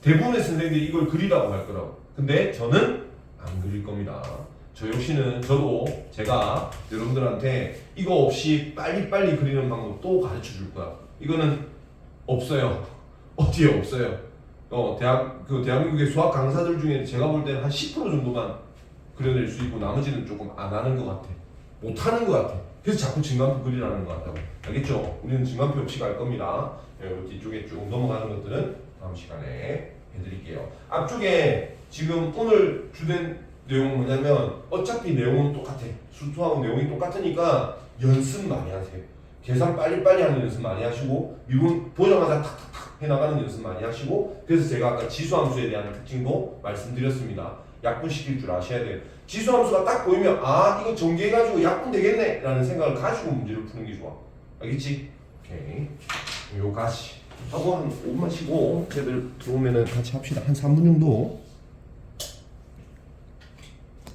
대부분의 선생님들이 이걸 그리라고 할 거라고. 근데 저는 안 그릴 겁니다. 저도 제가 여러분들한테 이거 없이 빨리빨리 그리는 방법 또 가르쳐 줄 거야. 이거는 없어요. 어디에 없어요. 대한민국의 수학 강사들 중에 제가 볼 때는 한 10% 정도만 그려낼 수 있고 나머지는 조금 안 하는 것 같아. 못 하는 것 같아. 그래서 자꾸 증감표 그리라는 것 같다고. 알겠죠? 우리는 증감표 없이 갈 겁니다. 뒤쪽에 쭉 넘어가는 것들은 다음 시간에 해드릴게요. 앞쪽에 지금 오늘 주된 내용은 뭐냐면 어차피 내용은 똑같아. 수투하고 내용이 똑같으니까 연습 많이 하세요. 계산 빨리빨리 하는 연습 많이 하시고 미분 보자마자 탁탁탁 해나가는 연습 많이 하시고 그래서 제가 아까 지수함수에 대한 특징도 말씀드렸습니다. 약분시킬 줄 아셔야 돼요. 지수함수가 딱 보이면 이거 전개해가지고 약분 되겠네 라는 생각을 가지고 문제를 푸는 게 좋아. 알겠지? 오케이. 요까지 하고 한 5분만 쉬고 쟤들 들어오면은 같이 합시다. 한 3분 정도.